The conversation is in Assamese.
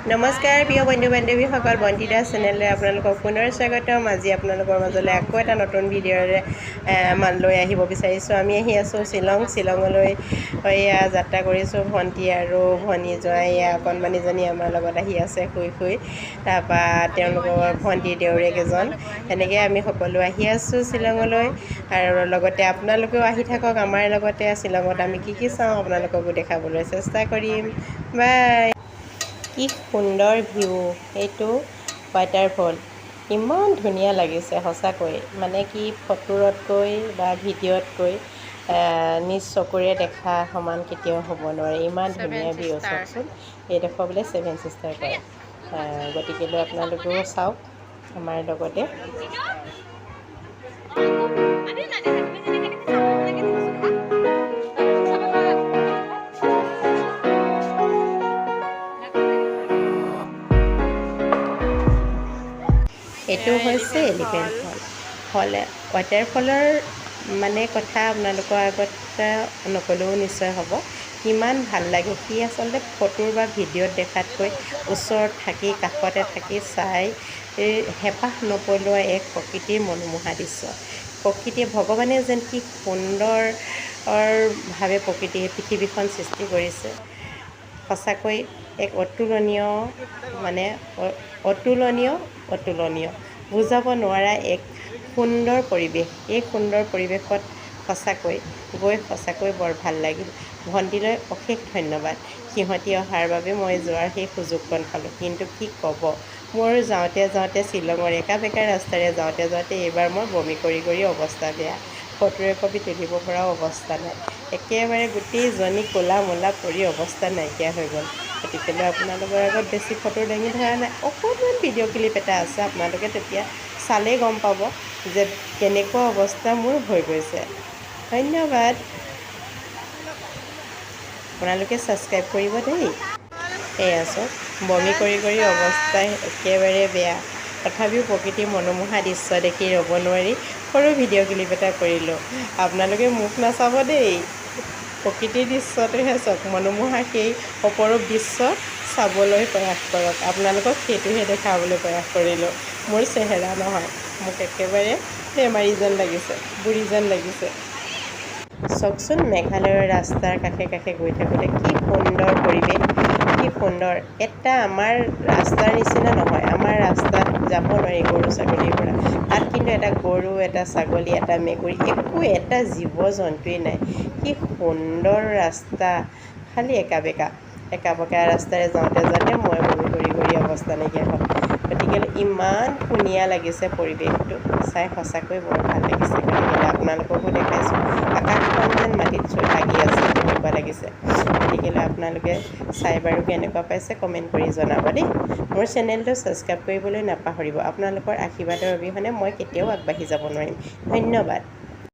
নমস্কাৰ প্ৰিয় বন্ধু বান্ধৱীসকল, বন্তিদাস চেনেললৈ আপোনালোকক পুনৰ স্বাগতম। আজি আপোনালোকৰ মাজলৈ আকৌ এটা নতুন ভিডিঅ'ৰে লৈ আহিব বিচাৰিছোঁ। আমি আহি আছোঁ শ্বিলঙলৈ এয়া যাত্ৰা কৰিছোঁ। ভণ্টি আৰু ভনী জোঁৱাই অকণমানিজনী আমাৰ লগত আহি আছে শুই। তাৰপৰা তেওঁলোকৰ ভণ্টি দেউৰেক এজন, এনেকৈ আমি সকলো আহি আছোঁ শ্বিলঙলৈ। আৰু লগতে আপোনালোকেও আহি থাকক আমাৰ লগতে। শ্বিলঙত আমি কি চাওঁ আপোনালোককো দেখাবলৈ চেষ্টা কৰিম। বাই। কি সুন্দৰ ভিউ, এইটো ৱাটাৰফল। ইমান ধুনীয়া লাগিছে সঁচাকৈ, মানে কি ফটোতকৈ বা ভিডিঅ'তকৈ নিজ চকুৰে দেখা সমান কেতিয়াও হ'ব নোৱাৰে। ইমান ধুনীয়া ভিউ চাওকচোন। এইডোখৰ বোলে 7 চিষ্টাৰ কয়। গতিকেলৈ আপোনালোকেও চাওক আমাৰ লগতে। এইটো হৈছে এলিফেণ্ট ফল। ৱাটাৰফলৰ মানে কথা আপোনালোকৰ আগত নক'লেও নিশ্চয় হ'ব। কিমান ভাল লাগে সি আচলতে ফটোৰ বা ভিডিঅ'ত দেখাতকৈ ওচৰত থাকি কাষতে থাকি চাই হেঁপাহ নপলোৱা এক প্ৰকৃতিৰ মনোমোহা দৃশ্য। প্ৰকৃতিয়ে ভগৱানে যেন কি সুন্দৰভাৱে পৃথিৱীখন সৃষ্টি কৰিছে। সঁচাকৈ এক অতুলনীয় বুজাব নোৱাৰা এক সুন্দৰ পৰিৱেশ। এই সুন্দৰ পৰিৱেশত সঁচাকৈ বৰ ভাল লাগিল। ভণ্টিলৈ অশেষ ধন্যবাদ। সিহঁতি অহাৰ বাবে মই যোৱাৰ সেই সুযোগকণ পালোঁ। কিন্তু কি ক'ব, মোৰ যাওঁতে শ্বিলঙৰ একা বেকা ৰাস্তাৰে যাওঁতে এইবাৰ মই বমি কৰি অৱস্থা বেয়া। ফটো একপি তুলিব পৰাও অৱস্থা নাই। একেবাৰে গোটেইজনী ক'লা মলা পৰি অৱস্থা নাইকিয়া হৈ গ'ল। গতিকেলৈ আপোনালোকৰ আগত বেছি ফটো দাঙি ধৰা নাই। অকণমান ভিডিঅ' ক্লিপ এটা আছে, আপোনালোকে তেতিয়া চালেই গম পাব যে কেনেকুৱা অৱস্থা মোৰ হৈ গৈছে। ধন্যবাদ। আপোনালোকে ছাবস্ক্ৰাইব কৰিব দেই। এয়া চাওক, বমি কৰি অৱস্থা একেবাৰে বেয়া। তথাপিও প্ৰকৃতিৰ মনোমোহা দৃশ্য দেখি ৰ'ব নোৱাৰি সৰু ভিডিঅ' ক্লিপ এটা কৰিলোঁ। আপোনালোকে মোক নাচাব দেই, প্ৰকৃতিৰ দৃশ্যটোহে চাওক। মনোমোহা সেই অপৰূপ দৃশ্য চাবলৈ প্ৰয়াস কৰক। আপোনালোকক সেইটোহে দেখাবলৈ প্ৰয়াস কৰিলোঁ। মোৰ চেহেৰা নহয়, মোক একেবাৰে বেমাৰী যেন লাগিছে, বুঢ়ী যেন লাগিছে। চাওকচোন, মেঘালয়ৰ ৰাস্তাৰ কাষে গৈ থাকোঁতে কি সুন্দৰ পৰিৱেশ, কি সুন্দৰ। এটা আমাৰ ৰাস্তাৰ নিচিনা নহয়। আমাৰ ৰাস্তাত যাব নোৱাৰি গৰু ছাগলীৰ পৰা। তাত কিন্তু এটা গৰু, এটা ছাগলী, এটা মেকুৰী, একো এটা জীৱ জন্তুৱেই নাই। কি সুন্দৰ ৰাস্তা, খালি একা বেকা ৰাস্তাৰে যাওঁতে মই বমি কৰি অৱস্থা নাইকিয়া হ'ল। গতিকে ইমান ধুনীয়া লাগিছে পৰিৱেশটো চাই, সঁচাকৈ বৰ ভাল লাগিছে। গতিকে আপোনালোককো দেখাইছোঁ। আকাশখন যেন মাটিত লাগি আছে তেনেকুৱা লাগিছে। গতিকে আপোনালোকে চাই বাৰু কেনেকুৱা পাইছে কমেণ্ট কৰি জনাব দেই। মোৰ চেনেলটো ছাবস্ক্ৰাইব কৰিবলৈ নাপাহৰিব। আপোনালোকৰ আশীৰ্বাদৰ অবিহনে মই কেতিয়াও আগবাঢ়ি যাব নোৱাৰিম। ধন্যবাদ।